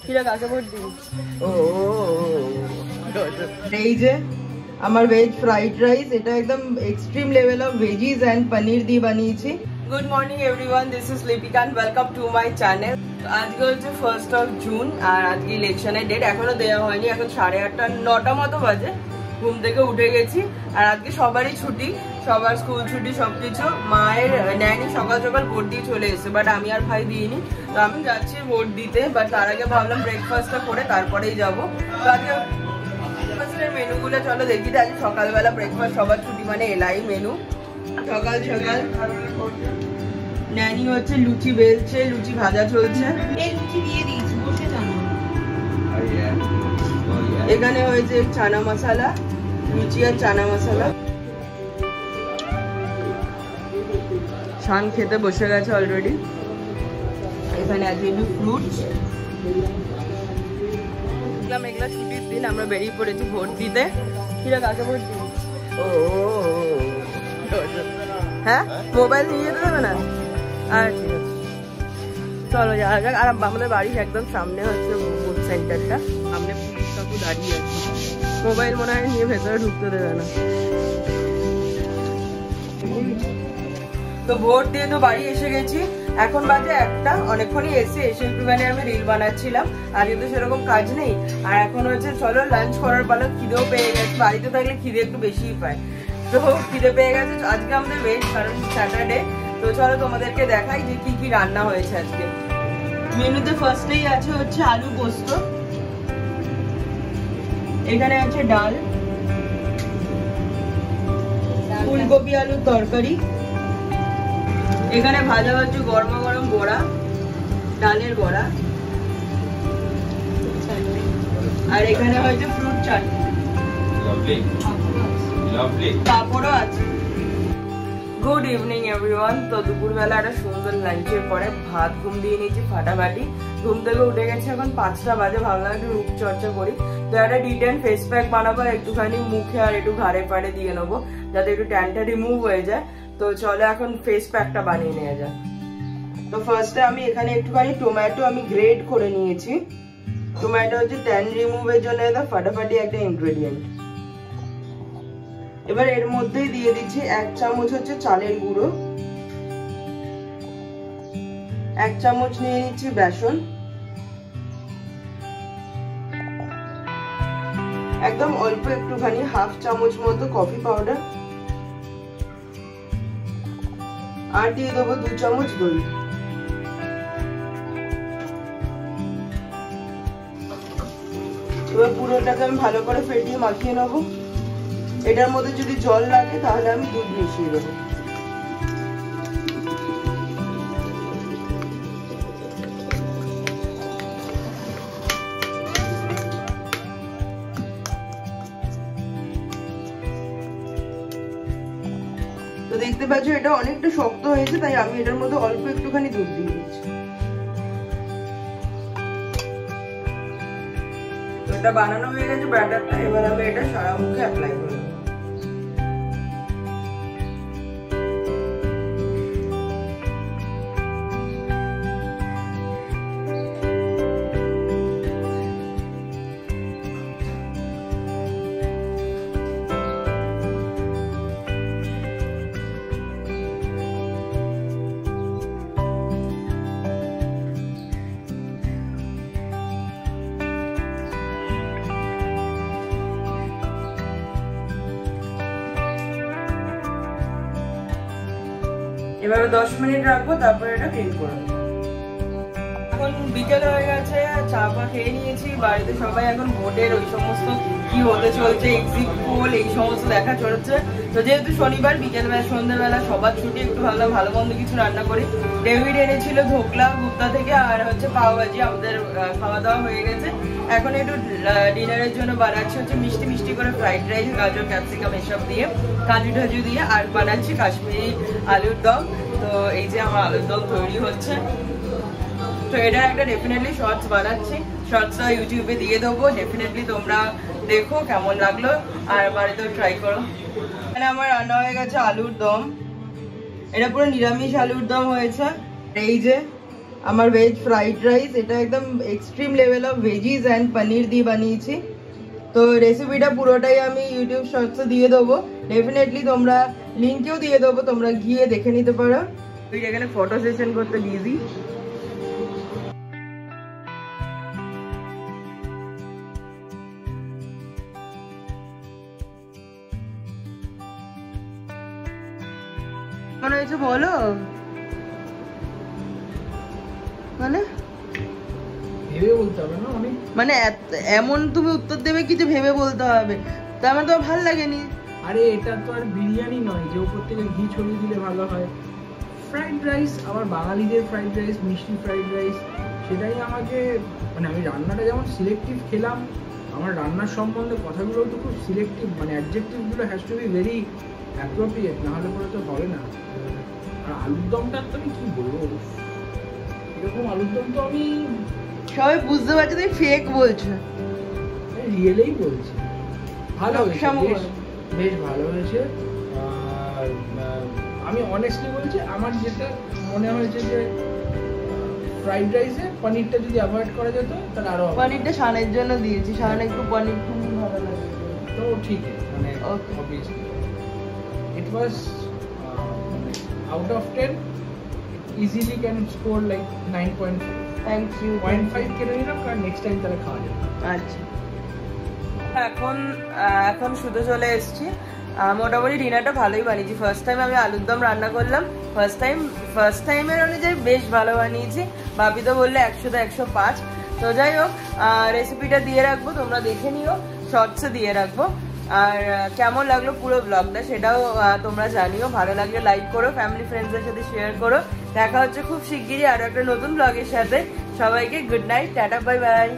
কিরা কাকে ভোট দিবি? এই যে আমার ভেজ ফ্রাইড রাইস, এটা একদম extreme level of veggies and paneer দিয়ে বানিয়েছি। Good morning everyone, this is Lipika and welcome to my channel. আজকে হচ্ছে 1st of জুন আর আজকে ইলেকশনের ডেট এখনো দেওয়া হয়নি। এখন 8:30 9টা মতো বাজে। ঘুম থেকে উঠে গেছি আর আজকে সবারই ছুটি, সবার স্কুল ছুটি সবকিছু। মায়ের নেয়নি, সকাল সকাল ভোট দিয়ে চলে এসেছে, বাট আমি আর ভাই দিইনি। তো আমি যাচ্ছি ভোট দিতে, বাট তার আগে ভাবলাম ব্রেকফাস্টটা করে তারপরেই যাবো। তো আজকে মেনুগুলো চলো দেখি। আজকে সকালবেলা ব্রেকফাস্ট, সবার ছুটি মানে এলাই মেনু। সকাল সকাল ন্যানি হচ্ছে লুচি বেলছে, লুচি ভাজা চলছে। এখানে হয়েছে চানা মশলা, লুচি আর চানা মশলা। শান খেতে বসে গেছে অলরেডি। এখানে আছে একটু ফ্রুটস। এগুলা ছুটির দিন আমরা বেরিয়ে পড়েছি ভোট দিতে। কিরা কাকে ভোট দিবি? হ্যাঁ, মোবাইল নিয়ে যেতে দেবে না? আচ্ছা ঠিক আছে, চলো যাওয়া যাক। আর আমাদের বাড়ির একদম সামনে হচ্ছে ভোট সেন্টারটা, সামনে পুলিশ কাকু দাঁড়িয়ে আছে। মোবাইল মনে হয় নিয়ে ভেতরে ঢুকতে দেবে না। তো ভোট দিয়ে তো বাড়ি এসে গেছি। এখন বাজে 1টা। অনেকক্ষণই এসে একটুখানি আমি রিল বানাচ্ছিলাম, আর কিন্তু সেরকম কাজ নেই। আর এখন হচ্ছে চলো লাঞ্চ করার পালা। খিদেও পেয়ে গেছে, বাড়িতে থাকলে খিদে একটু বেশিই পায়। তো খিদে পেয়ে গেছে। আজকে আমাদের ভেজ, কারণ স্যাটারডে। তো চলো তোমাদেরকে দেখাই যে কি কি রান্না হয়েছে আজকে। মেনুতে ফার্স্টেই আছে হচ্ছে আলু পোস্ত, এখানে আছে ডাল, ফুলকপি আলুর তরকারি, এখানে ভাজা ভাজা গরমা গরম বড়া, ডালের বড়া, আর এখানে হয়েছে ফ্রুট চাটনি, পাঁপড়ও আছে। Good evening everyone. তো দুপুরবেলা একটা সুন্দর লাঞ্চের পরে ভাত ঘুম দিয়ে নিয়েছি ফাটাফাটি। ঘুম থেকে উঠে গেছে, এখন 5টা বাজে। ভাবলাম একটু রূপচর্চা করি। তো একটা ডিটেন ফেস প্যাক বানাবো, একটুখানি মুখে আর একটু ঘাড়ে পাড়ে দিয়ে নেবো, যাতে একটু ট্যানটা রিমুভ হয়ে যায়। তো চলো এখন ফেস প্যাকটা বানিয়ে নেওয়া যায়। তো ফার্স্টে আমি এখানে একটুখানি টমেটো আমি গ্রেড করে নিয়েছি। টমেটো হচ্ছে ট্যান রিমুভের জন্য ফাটাফাটি একটা ইনগ্রেডিয়েন্ট। এবার এর মধ্যেই দিয়ে দিচ্ছি 1 চামচ হচ্ছে চালের গুঁড়ো, 1 চামচ নিয়ে নিচ্ছি বেসন, একদম অল্প একটুখানি 1/2 চামচ মতো কফি পাউডার, আর দিয়ে দেবো 2 চামচ দই। এবার পুরোটাকে আমি ভালো করে ফেটিয়ে মাখিয়ে নেবো। এটার মধ্যে যদি জল লাগে তাহলে আমি দুধ মিশিয়ে দেবো। তো দেখতে পাচ্ছ এটা অনেকটা শক্ত হয়েছে, তাই আমি এটার মধ্যে অল্প একটুখানি দুধ দিয়ে দিচ্ছি। তো এটা বানানো হয়ে গেছে ব্যাটারটা। এবার আমি এটা সারা মুখে অ্যাপ্লাই করব। এভাবে 10 মিনিট রাখবো, তারপরে এটা ক্লিন করবো। এখন বিকেল হয়ে গেছে, চা পা খেয়ে নিয়েছি। বাড়িতে সবাই এখন ভোটের ওই সমস্ত কি হতে চলছে, এক্সিট পোল এই সমস্ত দেখা চলছে। তো যেহেতু শনিবার বিকেলবেলা সন্ধ্যেবেলা সবার ছুটি, একটু ভাবলাম ভালো মন্দ কিছু রান্না করি। ডেভিড এনেছিল ধোকলা গুপ্তা থেকে, আর হচ্ছে পাওভাজি। আমাদের খাওয়া দাওয়া হয়ে গেছে। এখন একটু ডিনারের জন্য বানাচ্ছি হচ্ছে মিষ্টি মিষ্টি করে ফ্রাইড রাইস, গাজর ক্যাপসিকাম এসব দিয়ে, কাজু টাজু দিয়ে। আর বানাচ্ছি কাশ্মীরি আলুর দম। তো এই যে আমার আলুর দম তৈরি হচ্ছে। তো এটা একটা ডেফিনেটলি শর্টস বানাচ্ছি, শর্টসটা ইউটিউবে দিয়ে দেবো। ডেফিনেটলি তোমরা দেখো কেমন লাগলো, আর বাড়িতেও ট্রাই করো। এখানে আমার রান্না হয়ে গেছে আলুর দম। এটা পুরো নিরামিষ আলুর দম হয়েছে। এই যে আমার ভেজ ফ্রাইড রাইস, এটা একদম extreme level of veggies and paneer দিয়ে বানিয়েছি। তো রেসিপিটা পুরোটাই আমি ইউটিউব শর্টসে দিয়ে দেবো, ডেফিনেটলি তোমরা লিঙ্কেও দিয়ে দেবো, তোমরা গিয়ে দেখে নিতে পারো। তুই এখানে ফটো সেশন করতে বিজি। মনে হয়েছে বলো, মানে ভেবে বলতে হবে না অনেক, মানে এমন তুমি উত্তর দেবে কি যে ভেবে বলতে হবে, তা আমার তো ভালো লাগেনি। আরে এটা তো আর বিরিয়ানি নয় যে উপর থেকে ঘি ছড়িয়ে দিলে ভালো হয়। ফ্রাইড রাইস, আবার বাঙালিদের ফ্রাইড রাইস, মিষ্টি ফ্রাইড রাইস, সেটাই আমাকে, মানে আমি রান্নাটা যেমন সিলেক্টিভ খেলাম, আমার রান্নার সম্বন্ধে কথাগুলো তো খুব সিলেক্টিভ, মানে অ্যাডজেক্টিভগুলো has to be very appropriate, নাহলে পরে তো হবে না। আর আলুর দমটা তো আমি কি বলবো, এরকম আলুর দম তো আমি সবাই বুঝতে পারছে তুমি ফেক বলছো, রিয়েলেই বলছি। ভালো হয়েছে, বেশ ভালো হয়েছে। আর আমি অনেস্টলি বলছি, আমার যেটা মনে হয়েছে যে ফ্রাইড রাইসে পনিরটা যদি অ্যাভয়েড করা যেত তাহলে আরো, পনিরটা শানের জন্য দিয়েছি, শান একটু পনির খুব ভালো লাগে, তো ঠিক আছে, মানে obviously it was out of 10 easily can score like 9.5। Thank you. 0.5 কেটে নিলাম, কারণ নেক্সট টাইম তাহলে খাওয়া যাবে। আচ্ছা, এখন শুধু চলে এসেছি। মোটামুটি ডিনারটা ভালোই বানিয়েছি। ফার্স্ট টাইম আমি আলুর দম রান্না করলাম, ফার্স্ট টাইমের অনুযায়ী বেশ ভালো বানিয়েছি। ভাবি তো বললে 100 তে 105। তো যাই হোক, রেসিপিটা দিয়ে রাখবো, তোমরা দেখে নিও, শর্টসে দিয়ে রাখবো। আর কেমন লাগলো পুরো ব্লগটা সেটাও তোমরা জানিও। ভালো লাগলে লাইক করো, ফ্যামিলি ফ্রেন্ডসদের সাথে শেয়ার করো। দেখা হচ্ছে খুব শিগগিরই আরো একটা নতুন ব্লগের সাথে। সবাইকে good night, tata, bye bye.